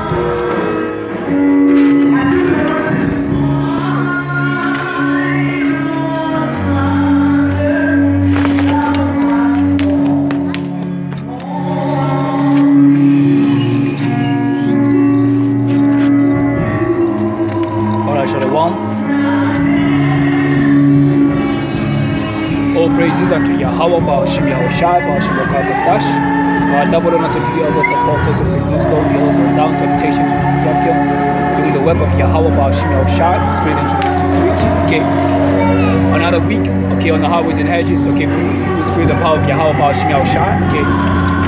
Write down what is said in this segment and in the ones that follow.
All praises unto Yahawah, double honors unto the elders, apostles of the Crystal, the elders of down, salutations to Sisakia, doing the work of Yahawah, spirit and truth and sincerity. Okay, another week, okay, on the highways and hedges, okay, through the spirit and power of Yahawah, okay,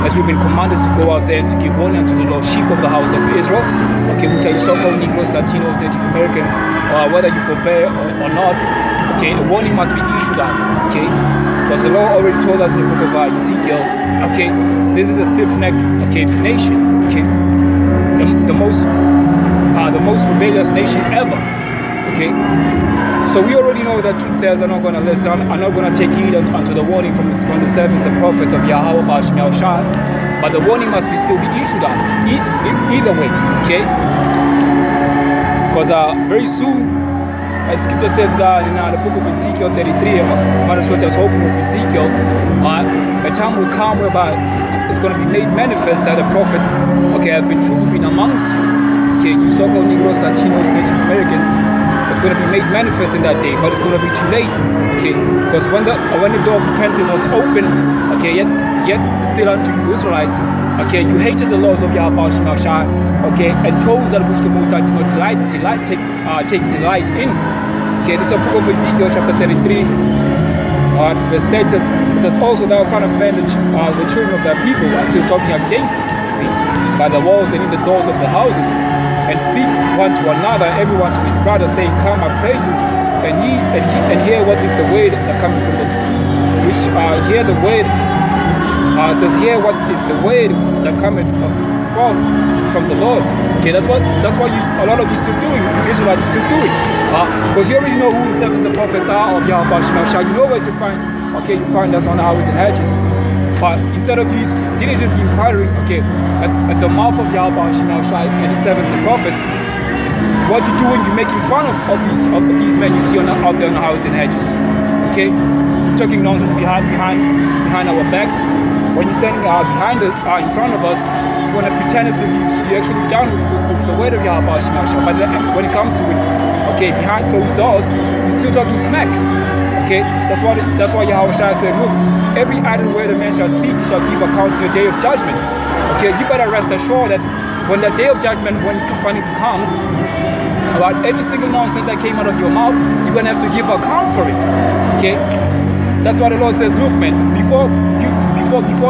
as we've been commanded to go out there and to give honor to the Lord, sheep of the house of Israel, okay, which are your so-called Negroes, Latinos, Native Americans, whether you forbear or not. Okay, a warning must be issued out, okay? Because the Lord already told us in the book of Ezekiel, okay, this is a stiff-necked, okay, nation, okay? The most rebellious nation ever, okay? So we already know that truthers are not going to listen, are not going to take heed unto the warning from the servants and prophets of Yahawah, but the warning must still be issued out, either way, okay? Because very soon, as Scripture says that in the book of Ezekiel 33, Manashaah just opened with Ezekiel, a time will come whereby it's going to be made manifest that the prophets, okay, have been truly been amongst you. Okay, you so-called Negroes, Latinos, Native Americans, it's going to be made manifest in that day, but it's going to be too late. Okay, because when the door of repentance was open, okay, yet still unto you Israelites, okay, you hated the laws of Yahweh, okay, and chose that which the Most High did not take delight in. Okay, this is the book of Ezekiel chapter 33, verse 10 says, also thou son of man, the children of thy people are still talking against thee by the walls and in the doors of the houses, and speak one to another, everyone to his brother, saying, come, I pray you, and hear what is the word that coming from the hear the word. Says here, what is the word that cometh forth from the Lord? Okay, that's what a lot of you still doing. You Israelites still doing, because you already know who the servants and prophets are of Yahweh. You know where to find. Okay, you find us on the highways and hedges. But instead of you diligently inquiring, okay, at the mouth of Yahweh and his servants and prophets, what you're doing, you're making fun of these men you see out there on the highways and hedges. Okay, talking nonsense behind our backs. When you're standing behind us, in front of us, you want to pretend as if you're actually down with the word of Yahweh. But when it comes to it, okay, behind closed doors, you're still talking smack. Okay, that's why Yahweh said, look, every idle word a man shall speak, he shall give account in the day of judgment. Okay, you better rest assured that when the day of judgment, when it finally comes, about every single nonsense that came out of your mouth, you're going to have to give account for it. Okay, that's why the Lord says, look, man, before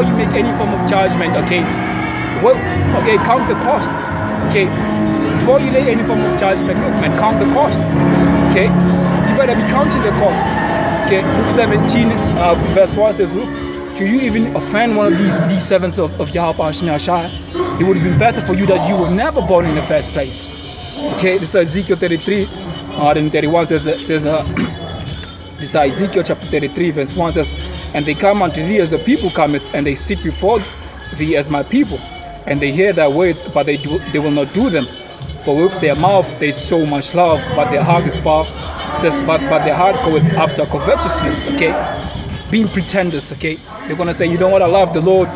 you make any form of judgment, okay, well, okay, count the cost. Okay, before you lay any form of judgment, look, man, count the cost. Okay, you better be counting the cost. Okay, Luke 17 verse 1 says, look, should you even offend one of these servants of Yahweh, it would have been better for you that you were never born in the first place. Okay, this is Ezekiel 33, then 31 says this is Ezekiel chapter 33 verse 1 says, and they come unto thee as the people cometh, and they sit before thee as my people, and they hear thy words, but they will not do them. For with their mouth they show much love, but their heart is far. It says, but their heart goeth after covetousness. Okay, being pretenders. Okay, they're gonna say, you know what, I love the Lord.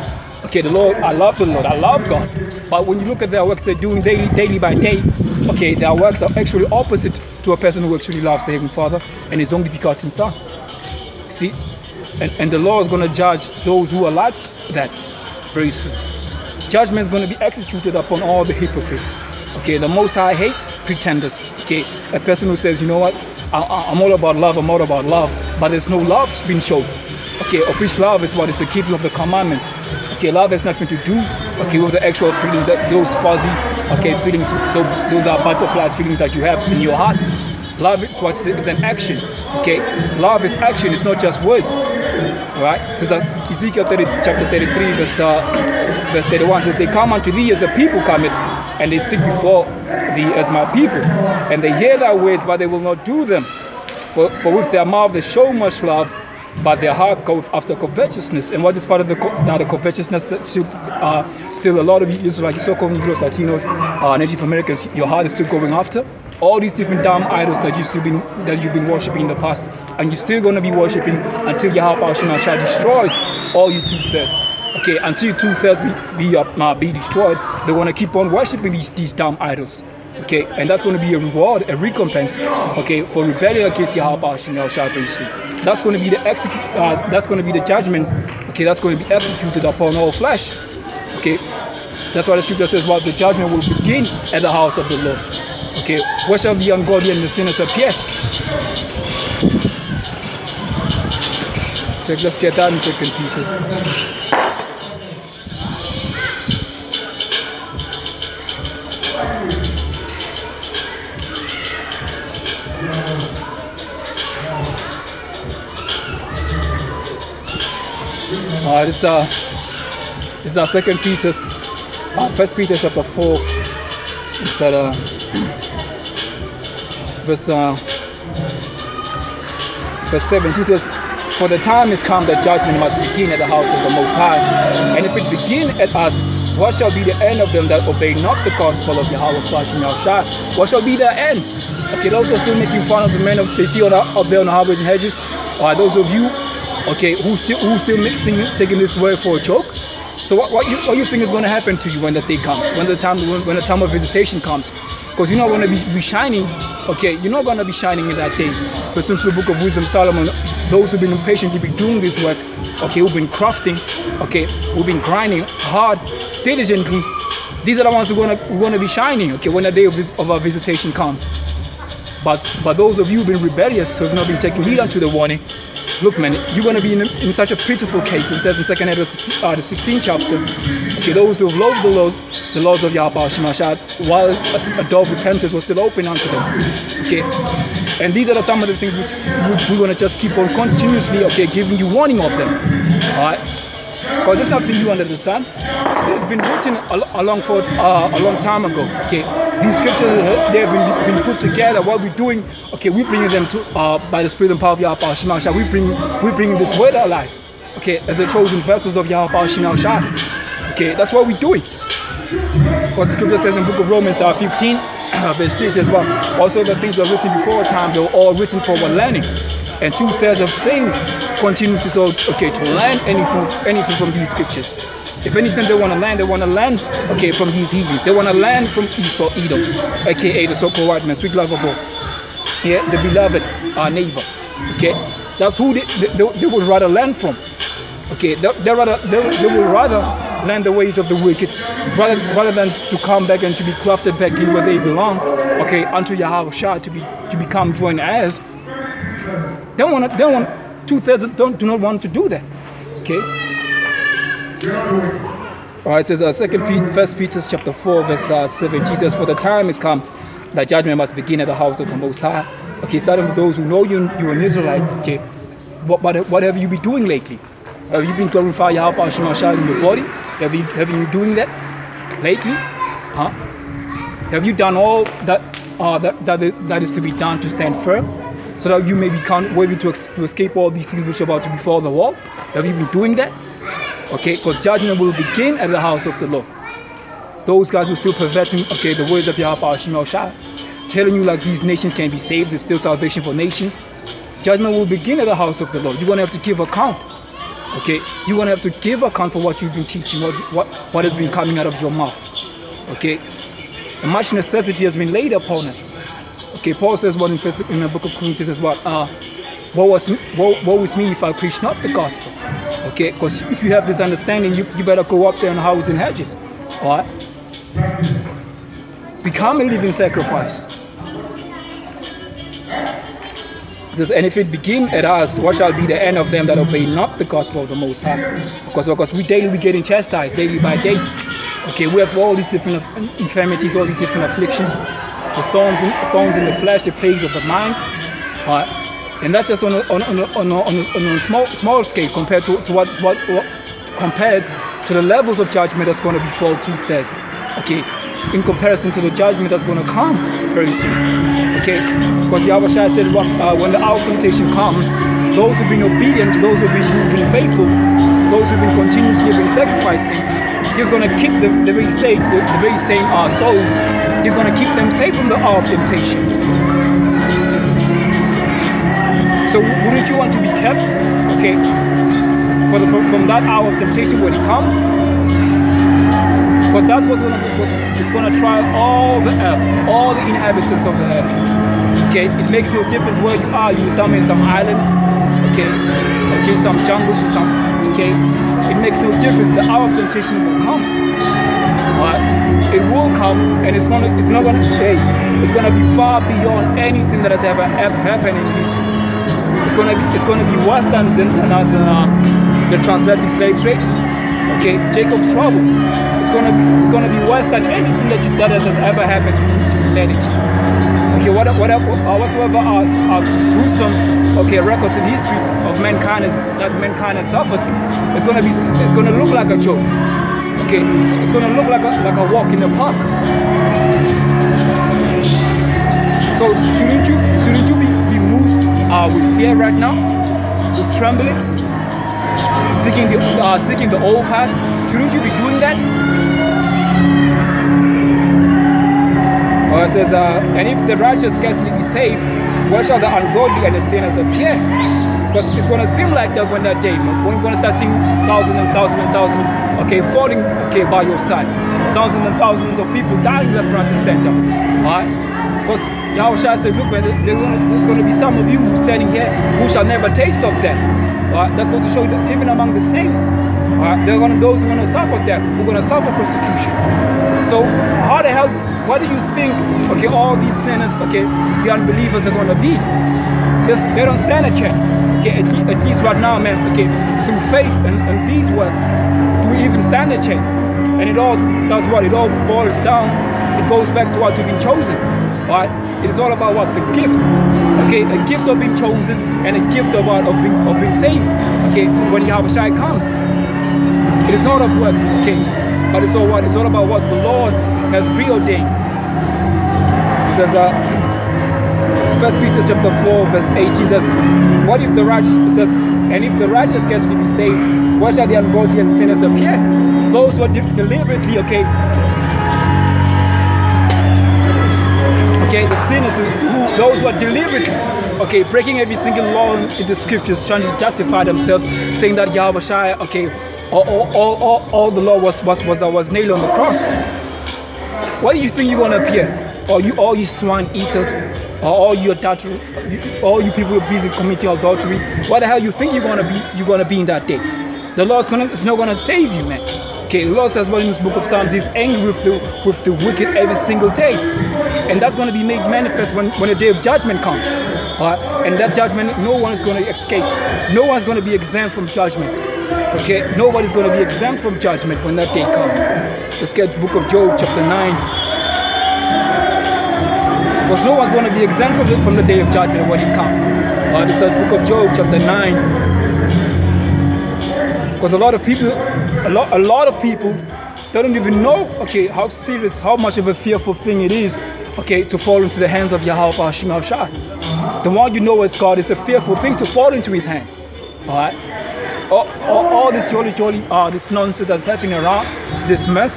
Okay, the Lord, I love the Lord, I love God. But when you look at their works they're doing daily by day, okay, their works are actually opposite to a person who actually loves the Heavenly Father and his only begotten Son. See, and the Lord is going to judge those who are like that very soon. Judgment is going to be executed upon all the hypocrites. Okay, the Most High hate pretenders. Okay, a person who says, you know what, I'm all about love, but there's no love being shown. Okay, of which love is what is the keeping of the commandments. Okay, love has nothing to do, okay, with the actual feelings, that those fuzzy, okay, feelings, those are butterfly feelings that you have in your heart. Love is what is an action. Okay, love is action, it's not just words. Alright, so that's Ezekiel chapter 33 verse 31 says, they come unto thee as the people cometh, and they sit before thee as my people, and they hear thy words, but they will not do them. For with their mouth they show much love, but their heart goeth after covetousness. And what is part of the covetousness that still a lot of you Israelites, so-called Negroes, Latinos, Native Americans, your heart is still going after? All these different dumb idols that you've been worshiping in the past, and you're still going to be worshiping until YAHAWADAH destroys all your 2/3. Okay, until 2/3 be destroyed, they want to keep on worshiping these dumb idols. Okay, and that's going to be a reward, a recompense. Okay, for rebellion against YAHAWADAH very soon. That's going to be the judgment. Okay, that's going to be executed upon all flesh. Okay, that's why the scripture says, "Well, the judgment will begin at the house of the Lord." Okay, where shall the ungodly and the sinners appear? So let's get that in second pieces. This is our second Peter's, 1 Peter chapter 4, instead of verse 7. He says, "For the time is come that judgment must begin at the house of the Most High. And if it begin at us, what shall be the end of them that obey not the gospel of YAHAWADAH? What shall be their end?" Okay, those who are still making fun of the men they see up there on the highways and hedges, or those of you, okay, who still taking this word for a joke. So what you think is going to happen to you when that day comes, when the time of visitation comes? Because you're not going to be shining. Okay, you're not going to be shining in that day. Listen to the book of Wisdom, Solomon. Those who've been patiently doing this work, okay, who've been crafting, okay, who've been grinding hard, diligently, these are the ones who are going to be shining. Okay, when the day of our visitation comes. But those of you who've been rebellious, who have not been taking heed unto the warning, look, man, you're going to be in such a pitiful case. It says in 2 Esdras, the 16th chapter, okay, those who have loved the laws of YAHAWADAH, while a door of repentance was still open unto them. Okay, and these are some of the things which we're going to just keep on continuously, okay, giving you warning of them. All right, because there's nothing new under the sun. It's been written a long time ago. Okay, these scriptures, they have been put together. What we're doing, okay, we're bringing them to by the Spirit and power of YAHAWADAH. We're bringing this word alive. Okay, as the chosen vessels of YAHAWADAH. Okay, that's what we're doing. Because the scripture says in the book of Romans 15, verse 3 says, "Well, also the things were written before time, they were all written for our learning. And 2/3 of things continues to learn anything from these scriptures." If anything they want to learn, okay, from these heathens. They want to learn from Esau, Edom, aka the so-called white man, sweet lovable, yeah, the beloved neighbor. Okay, that's who they would rather learn from. Okay, they would rather learn the ways of the wicked, rather than to come back and to be crafted back in where they belong. Okay, unto YAHAWADAH to become joint heirs. They want 2/3 do not want to do that. Okay. Alright, it says 1 Peter chapter 4 verse 17 says, "For the time is come that judgment must begin at the house of the Most High." Okay, starting with those who know you're an Israelite. Okay, what have you been doing lately? Have you been glorifying YAHAWADAH in your body? Have you been doing that lately? Huh? Have you done all that is to be done to stand firm, so that you may be worthy to escape all these things which are about to befall the world? Have you been doing that? Okay, because judgment will begin at the house of the Lord. Those guys who are still perverting, okay, the words of YAHAWADAH, telling you like these nations can be saved, there's still salvation for nations. Judgment will begin at the house of the Lord. You're going to have to give account. Okay, you're going to have to give account for what you've been teaching, what has been coming out of your mouth. Okay, and much necessity has been laid upon us. Okay, Paul says what in the book of Corinthians says what? Woe is me if I preach not the gospel. Okay, because if you have this understanding, you better go up there on highways and hedges. All right? Become a living sacrifice. It says, "And if it begin at us, what shall be the end of them that obey not the gospel of the Most High?" Because we daily getting chastised, daily by day. Okay, we have all these different infirmities, all these different afflictions, the thorns in the flesh, the plagues of the mind. All right? And that's just on a small scale compared to compared to the levels of judgment that's going to befall 2/3. Okay, in comparison to the judgment that's going to come very soon. Okay, because Yahushua said when the hour of temptation comes, those who've been obedient, those who've been faithful, those who've been continuously sacrificing, he's going to keep the very same souls. He's going to keep them safe from the hour of temptation. So wouldn't you want to be kept, okay, from that hour of temptation when it comes? Because that's what's going to try all the earth, all the inhabitants of the earth. Okay, it makes no difference where you are. You some in some islands, okay, some jungles, okay. It makes no difference. The hour of temptation will come. It will come, and it's gonna be far beyond anything that has ever happened in history. It's gonna be worse than the transatlantic slave trade. Okay, Jacob's trouble. It's gonna be worse than anything that has ever happened to humanity. Okay, whatsoever are gruesome, okay, records in history of mankind that mankind has suffered, it's gonna look like a joke. Okay, it's gonna look like a walk in the park. So shouldn't you be moved with fear right now, with trembling, seeking the old paths? Shouldn't you be doing that? It says, and if the righteous scarcely be saved, what shall the ungodly and the sinners appear? Because it's going to seem like that when that day, when you're going to start seeing thousands and thousands and thousands, okay, falling, okay, by your side. Thousands and thousands of people dying left, front, and center. Alright? Because Yahushua said, look, man, there's going to be some of you who are standing here who shall never taste of death. That's going to show you that even among the saints, there are those who are going to suffer death, who are going to suffer persecution. So how the hell, what do you think, okay, all these sinners, okay, the unbelievers are going to be? They don't stand a chance. Okay, at least right now, man, okay, through faith and these words, do we even stand a chance? And it all does what? It all boils down, it goes back to what to being chosen. Alright? It is all about what? The gift. Okay, a gift of being chosen and a gift of being saved. Okay, when Yahushua comes. It is not of works, okay, but it's all what? It's all about what the Lord has preordained. It says, 1 Peter chapter 4, verse 8, he says, what if the righteous, it says, and if the righteous scarcely be saved, what shall the ungodly and sinners appear? Those who are deliberately, okay, the sinners, those who are deliberately, okay, breaking every single law in the scriptures, trying to justify themselves, saying that Yahushua, okay, all the law was nailed on the cross. What do you think you're going to appear? All you swine eaters, or all you adultery, all you people who are busy committing adultery, what the hell you think you're gonna be in that day? The Lord is not gonna save you, man. Okay, the Lord says, well, in this book of Psalms, He's angry with the wicked every single day, and that's gonna be made manifest when the day of judgment comes. And that judgment, no one is gonna escape. No one's gonna be exempt from judgment. Okay, nobody's gonna be exempt from judgment when that day comes. Let's get the book of Job, chapter 9. Because no one's going to be exempt from the day of judgment when it comes. This is the book of Job, chapter 9. Because a lot of people don't even know, okay, how serious, how much of a fearful thing it is, okay, to fall into the hands of Yahweh Shemel. The one you know as God is a fearful thing to fall into His hands. All right. All this jolly, this nonsense that's happening around, this mess,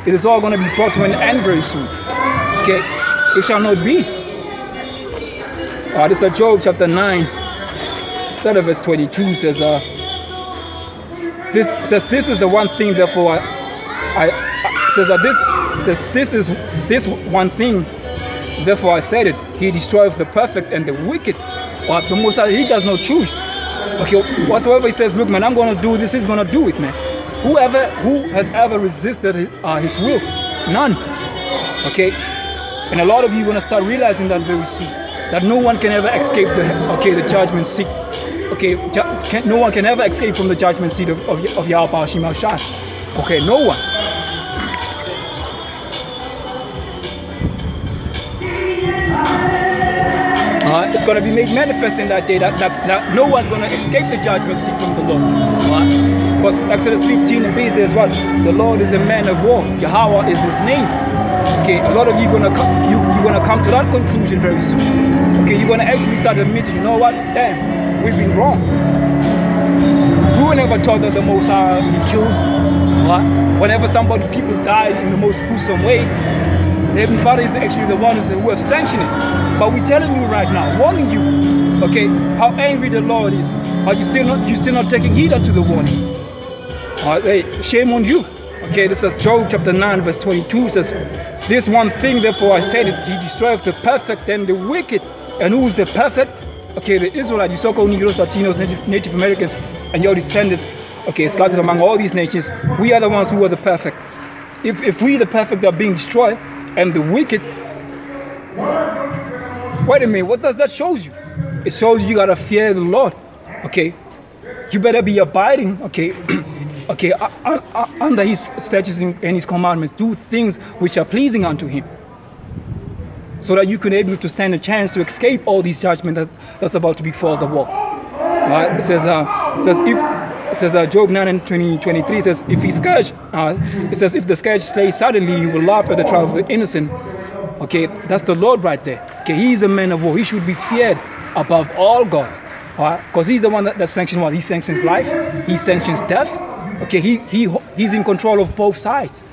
it is all going to be brought to an end very soon. Okay. It shall not be. This is Job chapter 9, start of verse 22, says, this is the one thing, therefore this one thing, therefore I said it, He destroyeth the perfect and the wicked. The Most High, He does not choose. Okay, whatsoever He says, look, man, I'm going to do this, He's going to do it, man. Who has ever resisted His will? None. Okay. And a lot of you are going to start realizing that very soon. That no one can ever escape the judgment seat. Okay, no one can ever escape from the judgment seat of Yahweh Shemel. Okay, no one. going to be made manifest in that day that no one's going to escape the judgment seat from the Lord. Because Exodus 15:3 says what? The Lord is a man of war. Yahweh is his name. Okay, a lot of you you're gonna come to that conclusion very soon. Okay, you're gonna actually start admitting, you know what? Damn, we've been wrong. We were never taught that the Most High he kills. Whenever people die in the most gruesome ways, the Heavenly Father is actually the one who have sanctioned it. But we're telling you right now, warning you, okay, how angry the Lord is. Are you still not taking heed unto the warning? Hey, shame on you. Okay, this is Job chapter 9 verse 22. It says, this one thing therefore I said it, he destroyeth the perfect and the wicked. And who's the perfect? Okay, the Israelites, you so-called Negroes, Latinos, Native Americans, and your descendants, okay, scattered among all these nations. We are the ones who are the perfect. If we the perfect are being destroyed, and the wicked, wait a minute, what does that show you? It shows you gotta fear the Lord. Okay, you better be abiding, okay, okay, under his statutes and his commandments. Do things which are pleasing unto him, so that you can be able to stand a chance to escape all these judgments that's about to befall the world. Right? It says Job 9 and 23 says, if he scourge, it says, if the scourge slays suddenly, he will laugh at the trial of the innocent. Okay, that's the Lord right there. Okay, he is a man of war. He should be feared above all gods. Because he's the one that sanctions what? He sanctions life. He sanctions death. Okay, he's in control of both sides.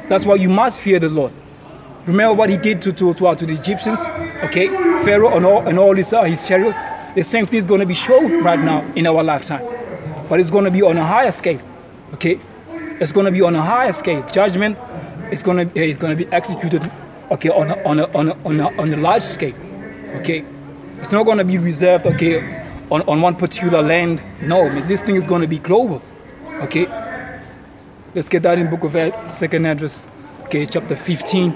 That's why you must fear the Lord. Remember what he did to the Egyptians. Okay, Pharaoh and all his chariots. The same thing is going to be shown right now in our lifetime. But it's going to be on a higher scale, okay? It's going to be on a higher scale. Judgment is going to be executed, okay, on a large scale, okay? It's not going to be reserved, okay, on one particular land. No, this thing is going to be global, okay? Let's get that in Book of Second Address, okay, chapter 15.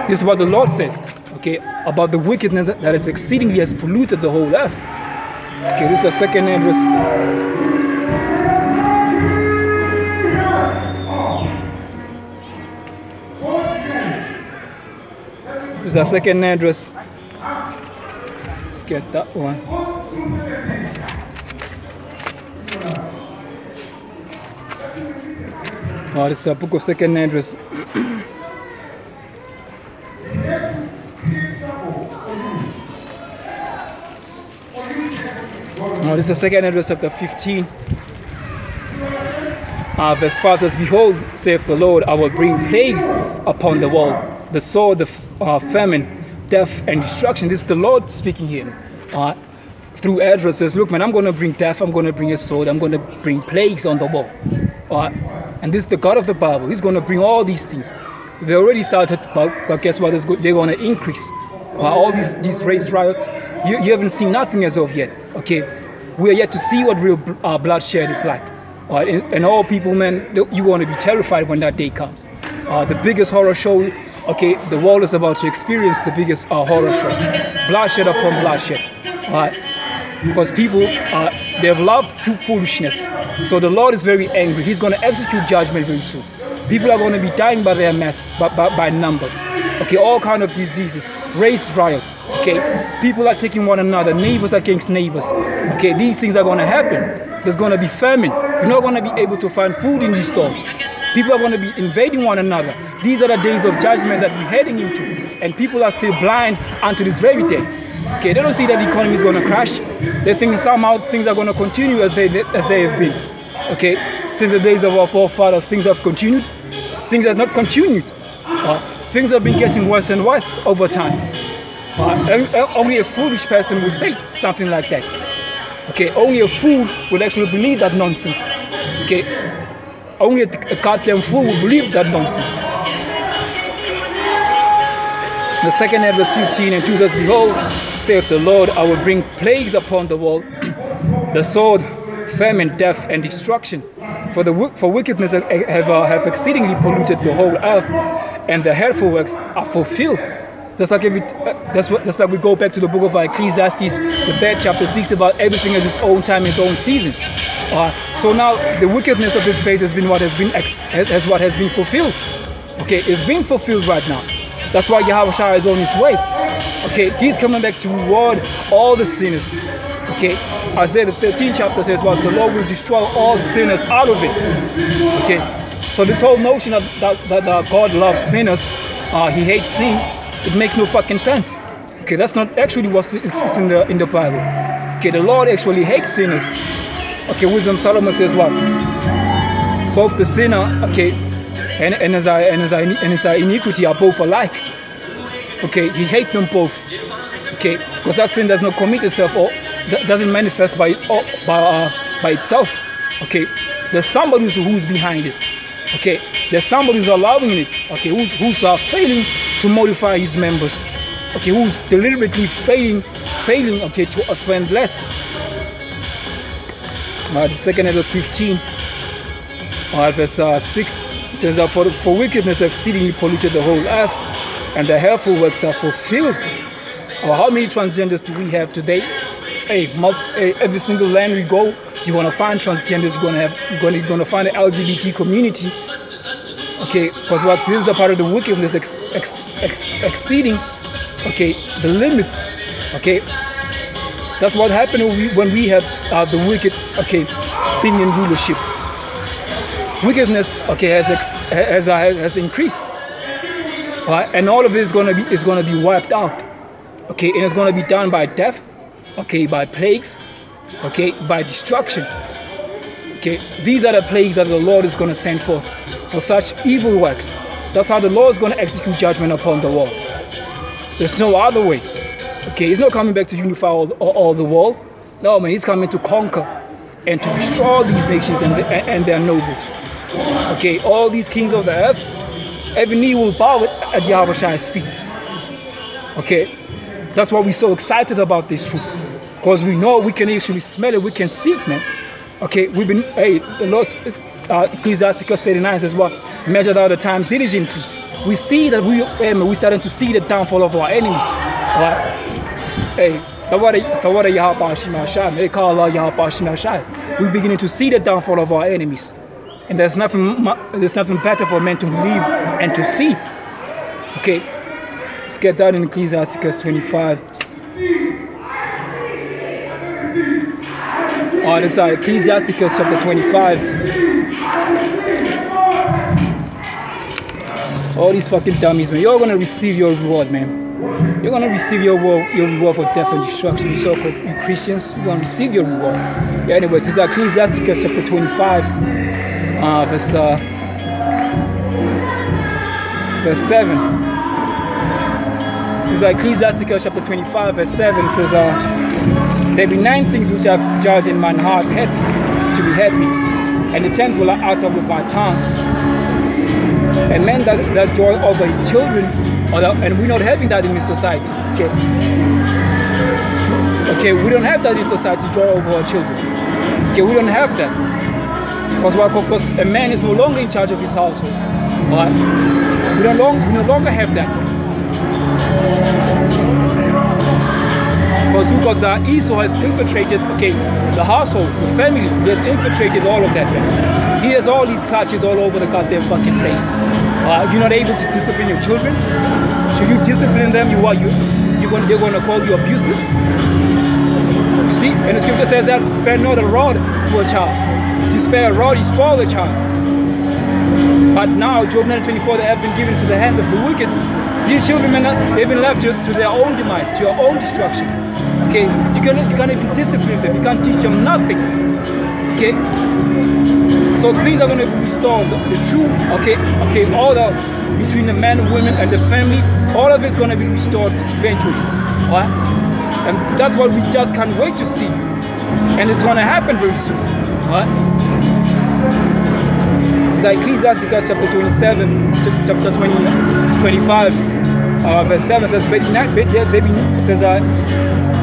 This is what the Lord says, okay, about the wickedness that is exceedingly has polluted the whole earth. Okay, this is the Second Address. This is our second address. Let's get that one. Oh, this is a book of second address. Oh, this is the second address, chapter 15. Verse 5 says, behold, saith the Lord, I will bring plagues upon the world. The sword, the famine, death, and destruction. This is the Lord speaking here. Through Ezra says, look, man, I'm going to bring death, I'm going to bring a sword, I'm going to bring plagues on the world. And this is the God of the Bible. He's going to bring all these things. They already started, but guess what? They're going to increase. All these race riots, you haven't seen nothing as of yet. Okay, we are yet to see what real bloodshed is like. And all people, man, you're going to be terrified when that day comes. The biggest horror show, okay, the world is about to experience the biggest horror show. Bloodshed upon bloodshed. Because people, they have loved foolishness. So the Lord is very angry. He's going to execute judgment very soon. People are going to be dying by their mass, by numbers. Okay, all kind of diseases, race riots. Okay, people are taking one another, neighbors against neighbors. Okay, these things are going to happen. There's going to be famine. You're not going to be able to find food in these stores. People are going to be invading one another. These are the days of judgment that we're heading into. And people are still blind unto this very day. Okay, they don't see that the economy is going to crash. They think somehow things are going to continue as they have been. Okay, since the days of our forefathers, things have continued. Things have not continued. Things have been getting worse and worse over time. Only a foolish person will say something like that. Okay, only a fool will actually believe that nonsense. Okay, only a goddamn fool will believe that nonsense. The second verse 15 and 2 says, behold, saith the Lord, I will bring plagues upon the world, the sword, famine, death, and destruction. For wickedness have exceedingly polluted the whole earth, and the hurtful works are fulfilled. Just like we go back to the book of Ecclesiastes, the 3rd chapter speaks about everything has its own time, its own season. So now the wickedness of this place has been what has been fulfilled. Okay, it's been fulfilled right now. That's why Yahawadah is on his way. Okay, he's coming back to reward all the sinners. Okay, Isaiah the 13th chapter says, well, the Lord will destroy all sinners out of it. Okay, so this whole notion that God loves sinners, he hates sin, it makes no fucking sense. Okay, that's not actually what is in the Bible. Okay, the Lord actually hates sinners. Okay, Wisdom Solomon says what? Both the sinner, okay, and his iniquity are both alike. Okay, he hates them both. Okay, because that sin does not commit itself or doesn't manifest by itself. Okay, there's somebody who's behind it. Okay, there's somebody who's allowing it. Okay, who's failing to modify his members. Okay, who's deliberately failing, okay, to offend less. The second verse 15, verse 6 says, for wickedness exceedingly polluted the whole earth, and the hateful works are fulfilled. How many transgenders do we have today? Hey, every single land we go, you're gonna find transgenders. You're gonna find the LGBT community. Okay, because what this is a part of the wickedness exceeding, okay, the limits. Okay, that's what happened when we had the wicked, okay, being in rulership. Wickedness, okay, has increased, right? And all of it is gonna be wiped out. Okay, and it's gonna be done by death, okay, by plagues, okay, by destruction. Okay, these are the plagues that the Lord is gonna send forth for such evil works. That's how the Lord is gonna execute judgment upon the world. There's no other way. Okay, he's not coming back to unify all the world. No, man, he's coming to conquer and to destroy these nations and their nobles. Okay, all these kings of the earth, every knee will bow at Yahawah's feet. Okay, that's why we're so excited about this truth, because we know we can actually smell it, we can see it, man. Okay, we've been, hey, the Lord, Ecclesiasticus 39 says what? Measured out the time diligently. We see that we're starting to see the downfall of our enemies. Right? Hey, we're beginning to see the downfall of our enemies. And there's nothing better for men to live and to see. Okay, let's get that in Ecclesiasticus 25. Oh, this is Ecclesiasticus chapter 25. All these fucking dummies, man. You're gonna receive your reward, man. You're gonna receive your reward for death and destruction. You so-called Christians, you're gonna receive your reward. Yeah, anyways, this is Ecclesiasticus chapter 25, verse 7. This is Ecclesiasticus chapter 25, verse 7. It says, there be 9 things which I've judged in mine heart to be happy, and the 10th will I utter with my tongue. A man that joy over his children, and we're not having that in this society. Okay, okay, we don't have that in society, joy over our children. Okay, we don't have that. Because a man is no longer in charge of his household. All right? We no longer have that. Because Esau has infiltrated, okay, the household, the family. He has infiltrated all of that, man. He has all these clutches all over the goddamn fucking place. You're not able to discipline your children. Should you discipline them, they're going to call you abusive. You see, and the scripture says that spare not a rod to a child. If you spare a rod, you spoil the child. But now, Job 9:24, they have been given to the hands of the wicked. These children, they've been left to their own demise, to your own destruction. Okay, you can't even discipline them. You can't teach them nothing. Okay, so things are going to be restored. The true, okay, order between the man, women, and the family, all of it's going to be restored eventually. All right, and that's what we just can't wait to see, and it's going to happen very soon. All right. It's like Ecclesiasticus chapter 27, chapter 25, verse 7 says,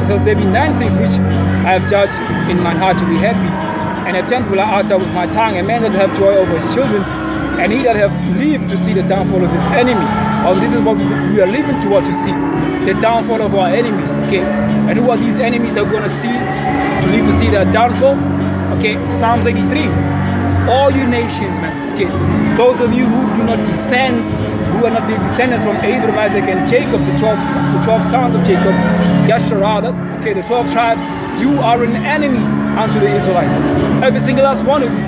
because there be 9 things which I have judged in mine heart to be happy, and a 10th will I utter with my tongue, a man that have joy over his children, and he that have lived to see the downfall of his enemy. This is what we are living toward to see, the downfall of our enemies. Okay, and who are these enemies that we're going to live to see their downfall? Okay, Psalms 83. All you nations, man. Okay, those of you who do not descend who are not the descendants from Abraham, Isaac, and Jacob, the 12 sons of Jacob, Yasharada, okay, the 12 tribes, you are an enemy unto the Israelites. Every single last one of you.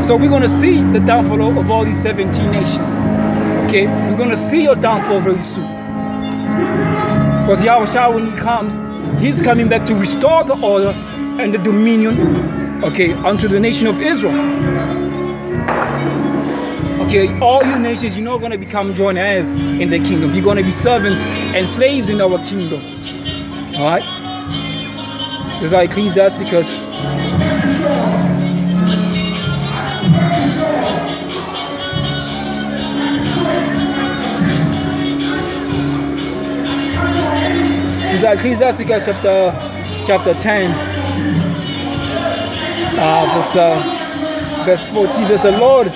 So we're going to see the downfall of all these 17 nations. Okay, we're going to see your downfall very soon. Because Yahushua, when he comes, he's coming back to restore the order and the dominion, okay, unto the nation of Israel. Okay, all you nations, you're not going to become joint heirs in the kingdom. You're going to be servants and slaves in our kingdom. All right? This is Ecclesiasticus. This is Ecclesiasticus chapter 10, verse 4. Jesus, the Lord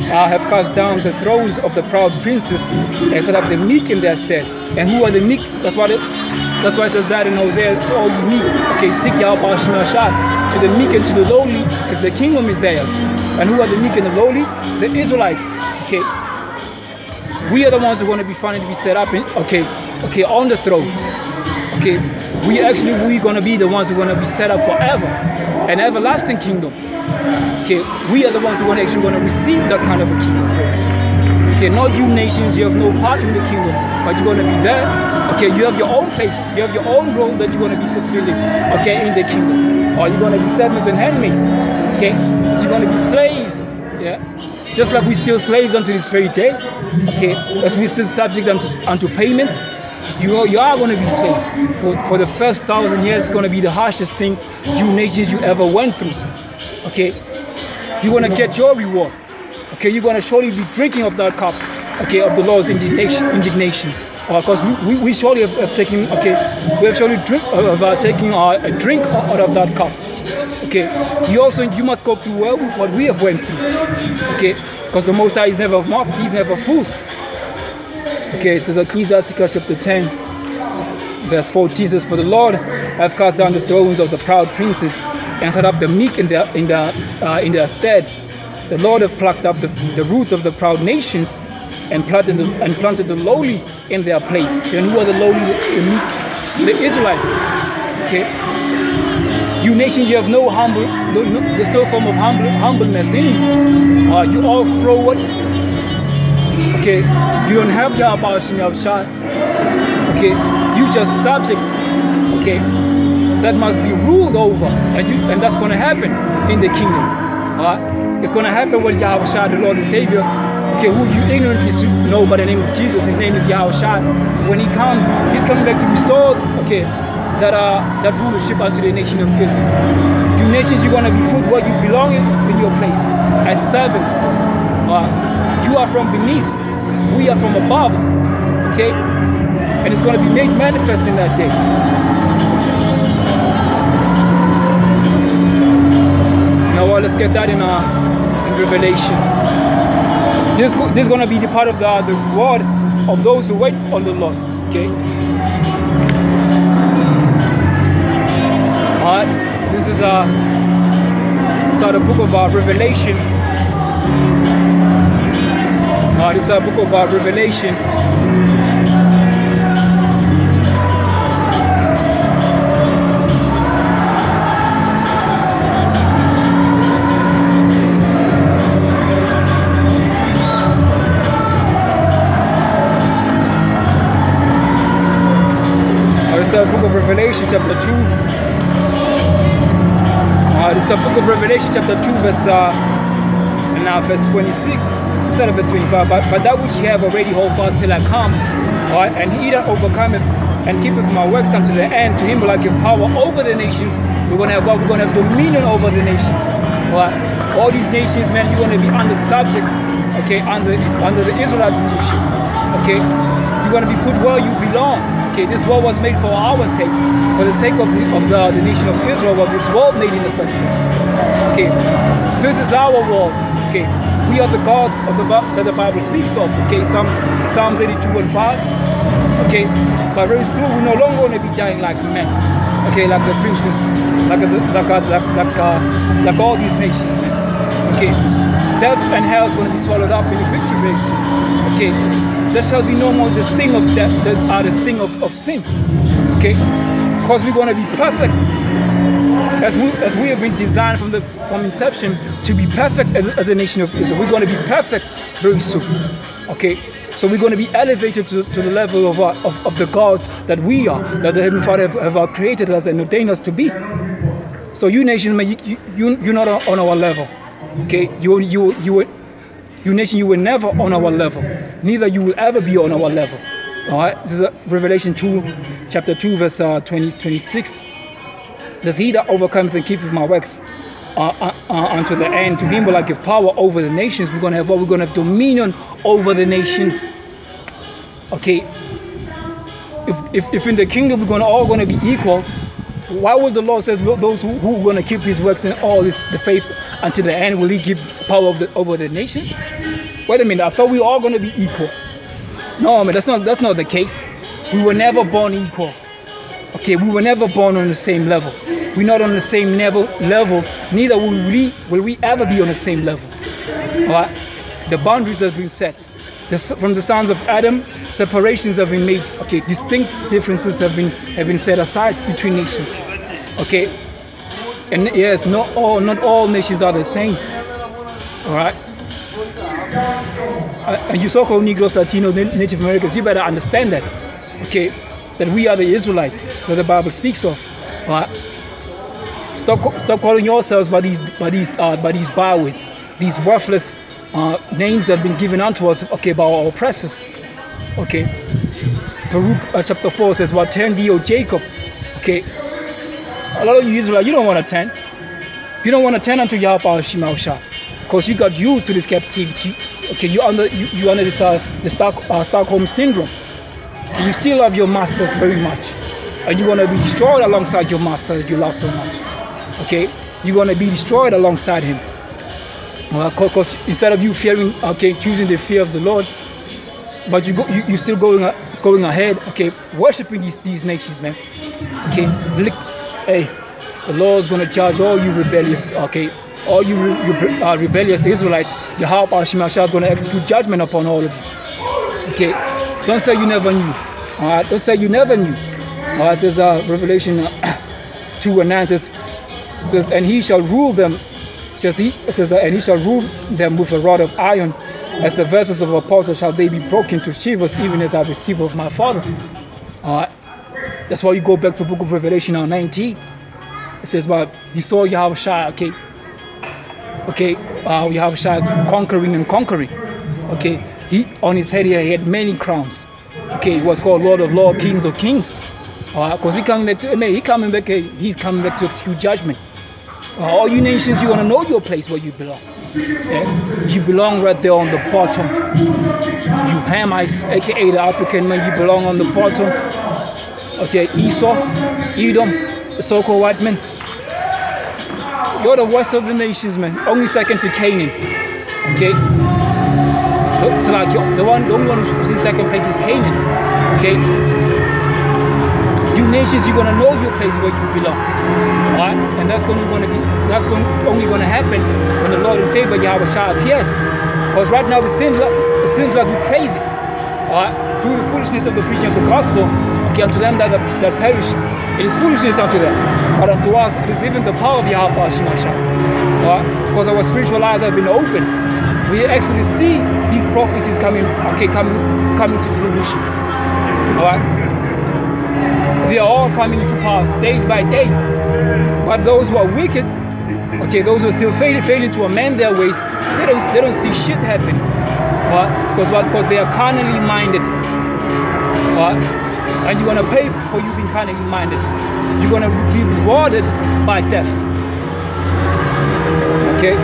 have cast down the thrones of the proud princes and set up the meek in their stead. And who are the meek? That's why it says that in Hosea, all you meek. Okay, seek YAHAWADAH. To the meek and to the lowly, as the kingdom is theirs. And who are the meek and the lowly? The Israelites. Okay, we are the ones who are going to be finally be set up in, okay, on the throne. Okay, we're going to be the ones who are going to be set up forever, an everlasting kingdom. Okay, we are the ones who are actually going to receive that kind of a kingdom very soon. Okay, not you nations, you have no part in the kingdom, but you're going to be there. Okay, you have your own place, you have your own role that you're going to be fulfilling, okay, in the kingdom. Or you're going to be servants and handmaids. Okay, you're going to be slaves. Yeah, just like we're still slaves unto this very day. Okay, as we're still subject unto payments. You are going to be slaves. For the first 1,000 years, it's going to be the harshest thing you nations you ever went through. Okay? You're going to get your reward. Okay? You're going to surely be drinking of that cup, okay, of the Lord's indignation. Because we surely have taken, okay, we have surely taken a drink out of that cup. Okay? You must go through what we have went through. Okay? Because the Most High is never mocked, he's never fooled. Okay, it says Ecclesiasticus chapter 10, verse 14 says, for the Lord have cast down the thrones of the proud princes and set up the meek in their stead. The Lord have plucked up the roots of the proud nations and planted the lowly in their place. And who are the lowly, the meek? The Israelites. Okay. You nations, you have no there's no form of humbleness in you. You all forward. Okay, you don't have your abortion, your shot. Okay, you just subjects. Okay, that must be ruled over, and that's going to happen in the kingdom. It's going to happen when Yahushua, the Lord and Savior, okay, who you ignorantly know by the name of Jesus. His name is Yahushua. When he comes, he's coming back to restore, okay, that rulership unto the nation of Israel. You nations, you're going to be put where you belong in your place as servants. You are from beneath, we are from above, okay? And it's going to be made manifest in that day. You know what, let's get that in Revelation. This is going to be the part of the reward of those who wait on the Lord, okay? Alright, this is the book of Revelation. This is a book of Revelation. This is a book of Revelation, chapter 2. This is a book of Revelation, chapter 2, verse 26. Instead of verse 25, but that which ye have already hold fast till I come, right? And he that overcometh and keepeth my works unto the end, to him will I give power over the nations. We're gonna have what? We're gonna have dominion over the nations, right? All these nations, man, you're gonna be under subject, okay, under the Israelite rulership, okay? You're gonna be put where you belong. Okay, this world was made for our sake, for the sake of the nation of Israel, was this world made in the first place. Okay, this is our world. Okay, we are the gods of that the Bible speaks of. Okay, Psalms 82 and 5. Okay, but very soon we're no longer going to be dying like men. Okay, like the princes, like all these nations, man. Okay, death and hell is going to be swallowed up in the victory very soon. Okay, there shall be no more this thing of death, this thing of sin. Okay, because we're going to be perfect, as we have been designed from inception to be perfect as a nation of Israel. We're going to be perfect very soon. Okay, so we're going to be elevated to the level of the gods that we are, that the Heavenly Father have created us and ordained us to be. So you nations, man, you're not on our level. Okay, you nation, you were never on our level. Neither you will ever be on our level. All right, this is Revelation 2, chapter 2, verse 26. Says, he that overcometh and keepeth my works unto the end, to him will I give power over the nations. We're going to have what? We're going to have dominion over the nations. Okay, if in the kingdom we're all going to be equal, why would the Lord say those who are going to keep his works and all this, the faith until the end, will he give power over the nations? Wait a minute, I thought we were all going to be equal. No, man, that's not the case. We were never born equal. Okay, we were never born on the same level. We're not on the same level. Neither will we ever be on the same level. All right? The boundaries have been set. From the sons of Adam, separations have been made. Okay, distinct differences have been set aside between nations. Okay, and yes, not all nations are the same. All right. And you so-called Negroes, Latino, Native Americans, you better understand that. Okay, that we are the Israelites that the Bible speaks of. All right. Stop calling yourselves by these byways, these worthless names that have been given unto us, okay, by our oppressors. Okay, Baruch chapter 4 says, "Well, turn thee, O Jacob." Okay, a lot of you Israelites, you don't want to turn. You don't want to turn unto YAHAWADAH, because you got used to this captivity. Okay, you under this the Stockholm syndrome. Okay, you still love your master very much, and you're gonna be destroyed alongside your master that you love so much. Okay, you're gonna be destroyed alongside him. Because instead of you fearing, okay, choosing the fear of the Lord, but you still going ahead, okay, worshiping these nations, man. Okay, hey, the Lord's gonna judge all you rebellious, okay, all you rebellious Israelites. YAHAWADAH is gonna execute judgment upon all of you. Okay, don't say you never knew. All right, don't say you never knew. All right, it says Revelation 2:9 says, and he shall rule them. And he shall rule them with a rod of iron, as the vessels of a potter shall they be broken to shivers, even as I receive of my Father. That's why you go back to the book of Revelation 19. It says, well, he saw YAHAWADAH, YAHAWADAH conquering and conquering. Okay, he on his head he had many crowns. Okay, he was called Lord of Lords, Kings of Kings. Because he's coming back to execute judgment. All you nations, you want to know your place where you belong. Yeah? You belong right there on the bottom. You Hamites, aka the African man, you belong on the bottom. Okay, Esau, Edom, the so-called white men. You're the worst of the nations, man. Only second to Canaan. Okay? So like the only one who's in second place is Canaan. Okay? You nations, you're gonna know your place where you belong. Alright? And that's only gonna happen when the Lord and Savior YAHAWADAH appears. Because right now it seems like we're crazy. Alright? Through the foolishness of the preaching of the gospel, okay, unto them that perish, it is foolishness unto them. But unto us it is even the power of YAHAWADAH. Alright? Because our spiritual eyes have been opened. We actually see these prophecies coming to fruition. Alright? They are all coming to pass day by day. But those who are wicked, okay, those who are still failing to amend their ways, they don't see shit happening. Because they are carnally minded. And you're gonna pay for you being carnally minded. You're gonna be rewarded by death. Okay?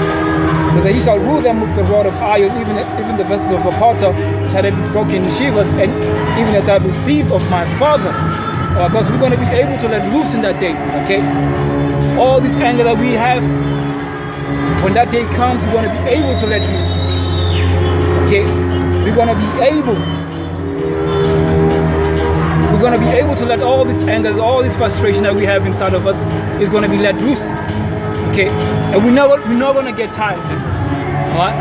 So that he shall rule them with the rod of iron, even the vessels of a potter shall they be broken in shivers, and even as I have received of my Father. Because we're going to be able to let loose in that day. Okay? All this anger that we have, when that day comes, we're going to be able to let loose. Okay? We're going to be able to let all this anger, all this frustration that we have inside of us is going to be let loose. Okay? And we're not going to get tired. Alright?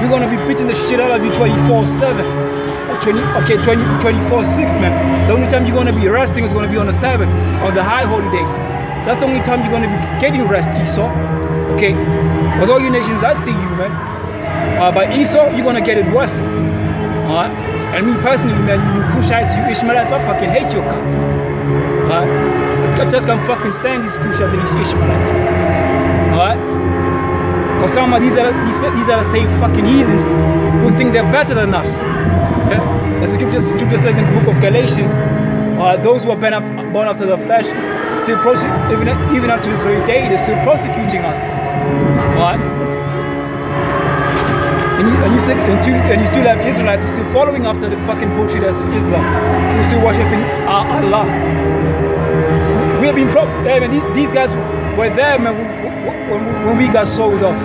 We're gonna be beating the shit out of you 24/7. 24/6, man. The only time you're gonna be resting is gonna be on the Sabbath, on the high holy days. That's the only time you're gonna be getting rest, Esau. Okay? Because all you nations, I see you, man. But Esau, you're gonna get it worse. Alright? And me personally, man, you Cushites, you Ishmaelites, I fucking hate your guts, man. Alright? I just can't fucking stand these Cushites and these Ishmaelites, man. Alright? Because some of these are the same fucking heathens who think they're better than us. Yeah? As the scripture says in the book of Galatians, those who are born after the flesh, still even up to this very day, they're still persecuting us. Alright? And you still have Israelites who are still following after the fucking bullshit as Islam, who are still worshipping Allah. We have been these guys were there, man, when we got sold off.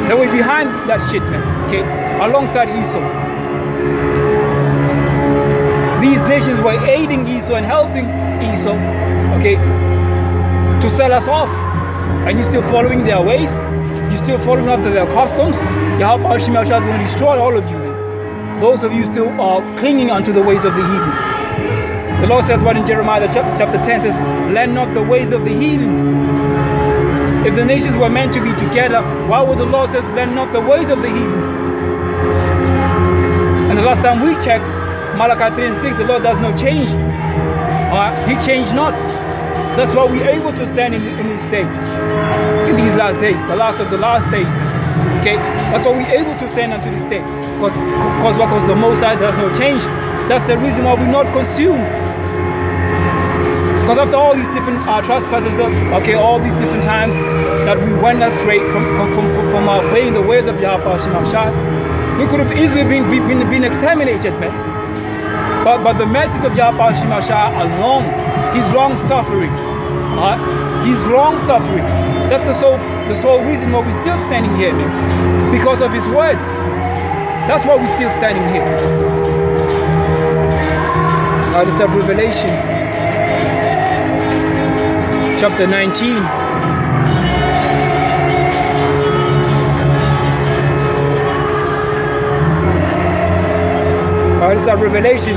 They were behind that shit, man. Okay, alongside Esau. These nations were aiding Esau and helping Esau, okay, to sell us off. And you're still following their ways. You're still following after their customs. Yahweh is going to destroy all of you, man. Those of you still are clinging onto the ways of the heathens. The Lord says what in Jeremiah chapter 10 says, learn not the ways of the heathens. If the nations were meant to be together, why would the Lord say, learn not the ways of the heathens? And the last time we checked, Malachi 3:6, the Lord does not change. He changed not. That's why we're able to stand in this day, in these last days, the last of the last days. Okay, that's why we're able to stand unto this day, because the Most High does not change. That's the reason why we're not consumed. Because after all these different trespasses, okay, all these different times that we went astray from obeying the ways of Yahweh, we could have easily been exterminated, man. But the mercies of Yahweh are long. He's long suffering. He's long suffering. That's the sole reason why we're still standing here, man. Because of His word. That's why we're still standing here. Now this is Revelation chapter 19. This is Revelation.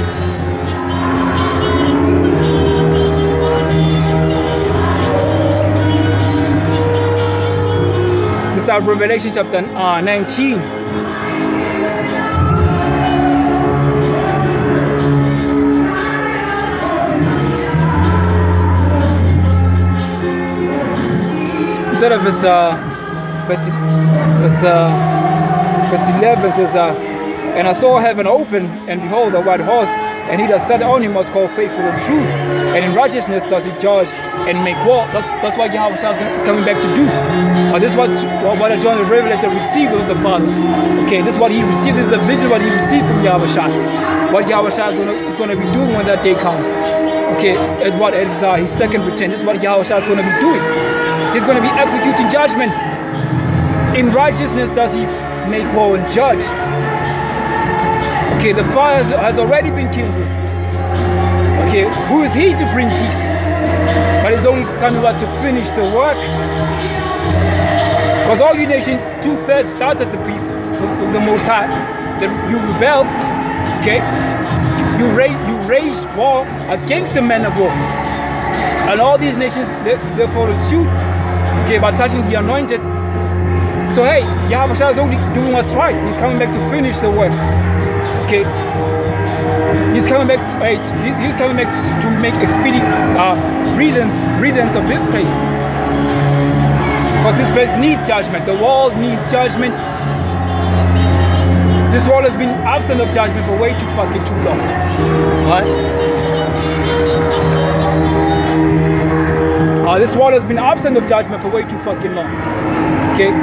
This is Revelation chapter 19. Instead of verse 11 says, and I saw heaven open, and behold, a white horse, and he that sat on him was called Faithful and True, and in righteousness does he judge and make war. That's what Yahweh is coming back to do. This is what John the Revelator received of the Father. Okay, this is what he received. This is a vision what he received from Yahweh. What Yahweh is going to be doing when that day comes. Okay, at his second return. This is what Yahweh is going to be doing. He's going to be executing judgment. In righteousness does he make war and judge. Okay, the fire has already been kindled. Okay, who is he to bring peace? But he's only coming back to finish the work. Because all you nations, 2/3 started the beef with the Most High. You rebelled, okay? You raised war against the men of war. And all these nations, they follow suit, okay, by touching the anointed. So hey, Yahweh is only doing what's right. He's coming back to finish the work. Okay, he's coming back to make a speedy riddance of this place, because this place needs judgment. The world needs judgment. This world has been absent of judgment for way too fucking too long. This world has been absent of judgment for way too fucking long. Okay.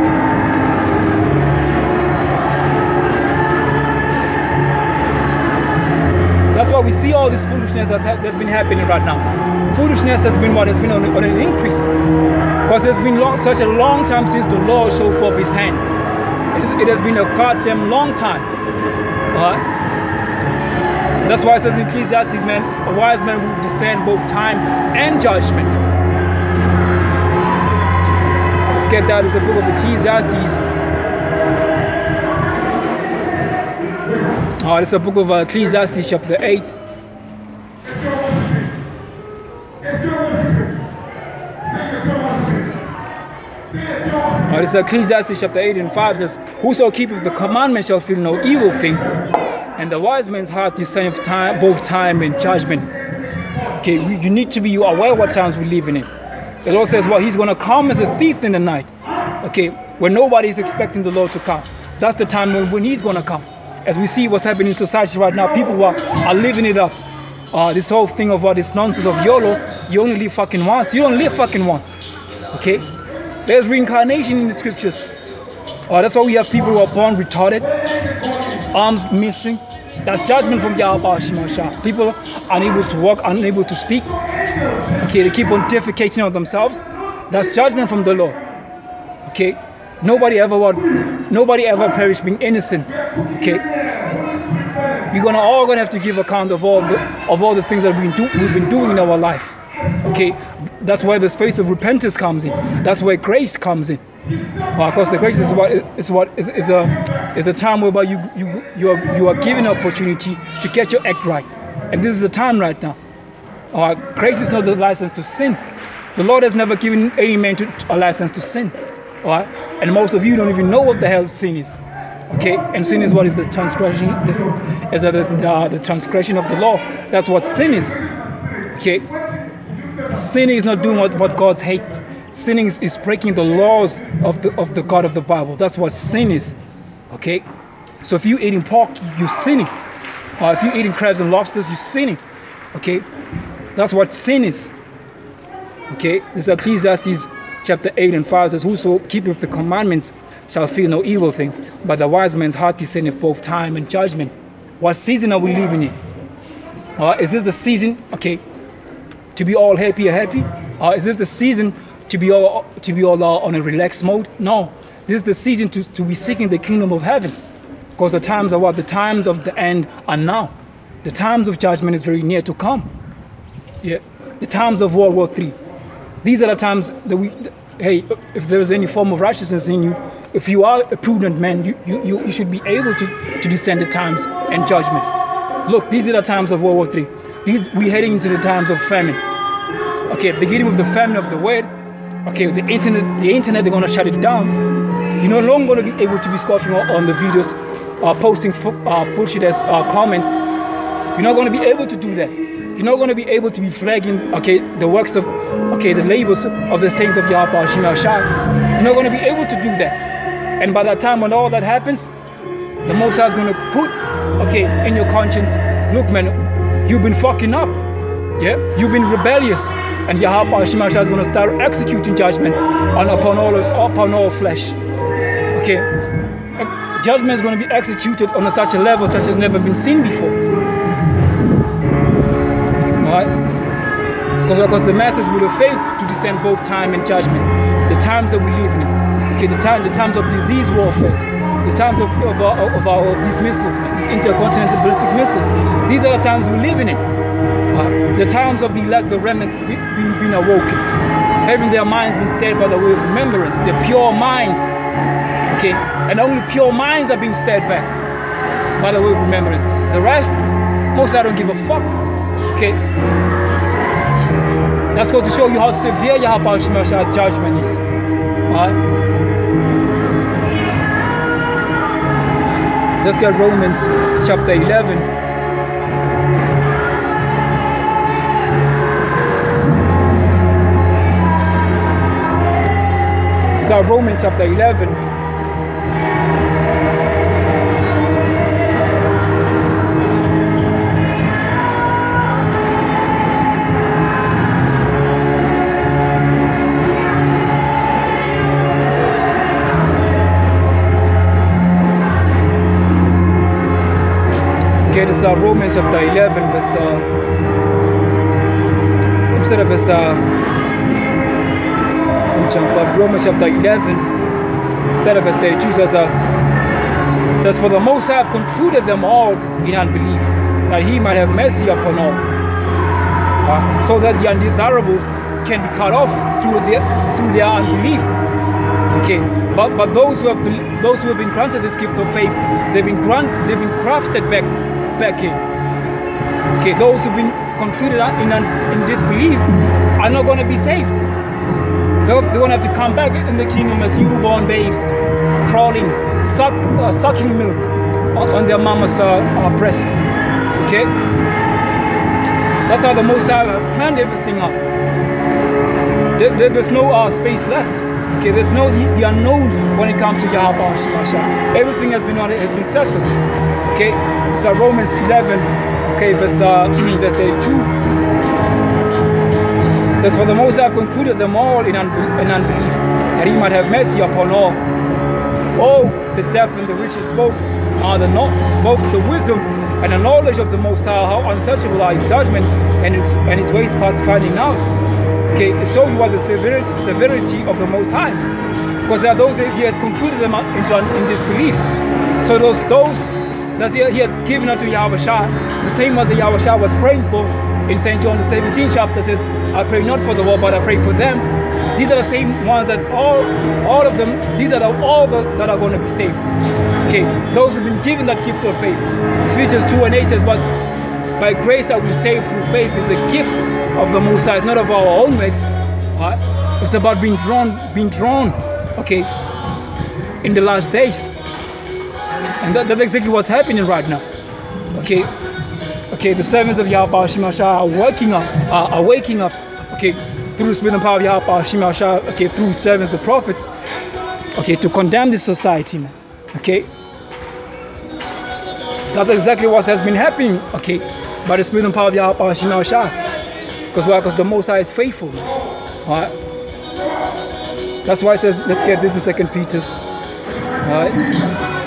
That's why we see all this foolishness that's been happening right now. Foolishness has been on an increase. Because it's been such a long time since the Lord showed forth His hand. It has been a goddamn long time. That's why it says in Ecclesiastes, man, a wise man will discern both time and judgment. Let's get that. It's a book of Ecclesiastes. This is the book of Ecclesiastes chapter 8. This is Ecclesiastes chapter 8 and 5 says, whoso keepeth the commandment shall feel no evil thing, and the wise man's heart discerneth both time and judgment. Okay, you need to be aware what times we live in. The Lord says, well, he's going to come as a thief in the night. Okay, when nobody is expecting the Lord to come. That's the time when he's going to come. As we see what's happening in society right now, people are living it up. This whole thing of this nonsense of YOLO, you only live fucking once. You don't live fucking once. Okay? There's reincarnation in the scriptures. That's why we have people who are born retarded, arms missing. That's judgment from YAHAWADAH. People unable to walk, unable to speak. Okay, they keep on defecating on themselves. That's judgment from the Lord. Okay, nobody ever perished being innocent. Okay, we're all gonna have to give account of all the things that we've been doing in our life. Okay, that's where the space of repentance comes in. That's where grace comes in. Because the grace is a time whereby you are given an opportunity to get your act right, and this is the time right now. Grace is not the license to sin. The Lord has never given any man a license to sin. And most of you don't even know what the hell sin is. Okay, and sin is what is the transgression. The transgression of the law. That's what sin is. Okay, sinning is not doing what God hates. Sinning is breaking the laws of the God of the Bible. That's what sin is. Okay, so if you're eating pork, you're sinning. If you're eating crabs and lobsters, you're sinning. Okay, that's what sin is. Okay, this is Ecclesiastes chapter 8 and 5 says, whoso keepeth the commandments shall feel no evil thing, but the wise man's heart discerneth both time and judgment. What season are we living in? Is this the season, okay, to be all happy? Is this the season to be all on a relaxed mode? No, this is the season to be seeking the kingdom of heaven, because the times are what? The times of the end are now. The times of judgment is very near to come. Yeah, the times of World War III. These are the times that hey, if there is any form of righteousness in you, if you are a prudent man, you should be able to discern the times and judgment. Look, these are the times of World War III. We're heading into the times of famine. Okay, beginning with the famine of the word. Okay, the internet, they're gonna shut it down. You're no longer gonna be able to be scoffing on the videos, posting bullshit as comments. You're not gonna be able to do that. You're not going to be able to be flagging, okay, the works of, okay, the labels of the saints of YAHWADAH. You're not going to be able to do that. And by that time when all that happens, the Most High is going to put, okay, in your conscience, look, man, you've been fucking up. Yeah, you've been rebellious. And YAHWADAH is going to start executing judgment upon all flesh. Okay, judgment is going to be executed on such a level such as never been seen before. Because the masses would have failed to discern both time and judgment. The times that we live in, okay, the times of disease warfare, the times of these missiles, man, these intercontinental ballistic missiles. These are the times we're living in. The times of the remnant being awoken, having their minds been stirred by the way of remembrance, their pure minds. Okay, and only pure minds are being stirred back by the way of remembrance. The rest, most I don't give a fuck. Okay, that's going to show you how severe YAHWADAH's judgment is. Let's get Romans chapter 11. Start Romans chapter 11. Okay, this is Romans chapter 11, verse instead of verse jump up. Romans chapter 11, instead of verse 32 says, for the Most High have concluded them all in unbelief, that he might have mercy upon all, so that the undesirables can be cut off through their unbelief. Okay, but those who have been granted this gift of faith, they've been crafted back in. Okay, those who've been concluded in disbelief are not going to be saved. They're going to have to come back in the kingdom as newborn babes, crawling, sucking milk on their mama's breast. Okay, that's how the Most High have planned everything up. There's no space left. Okay, there's no the unknown when it comes to YAHAWADAH. Everything has been settled. Okay, it's Romans 11. Okay, verse 32. It says, for the Most High have concluded them all in unbelief, that he might have mercy upon all. Oh, the depth and the riches both the wisdom and the knowledge of the Most High, how unsearchable are his judgment and his ways past finding out. Okay, it shows you what the severity of the Most High, because there are those he has concluded them in disbelief. So those that he has given unto YAHAWADAH, the same as YAHAWADAH was praying for in St. John the 17th chapter, says, I pray not for the world, but I pray for them. These are the same ones that all of them, these are all that are going to be saved. Okay, those who have been given that gift of faith. Ephesians 2:8 says, but by grace are we saved through faith. Is a gift of the Most High. It's not of our own works. It's about being drawn, okay, in the last days. And that's exactly what's happening right now. Okay, the servants of YAHAWADAH are waking up, okay, through the spirit and power of YAHAWADAH, okay, through servants, the prophets, okay, to condemn this society, man. Okay, that's exactly what has been happening, okay, by the spirit and power of YAHAWADAH. Because why? Because the Most High is faithful. Alright. That's why it says, let's get this in 2 Peter's. Alright.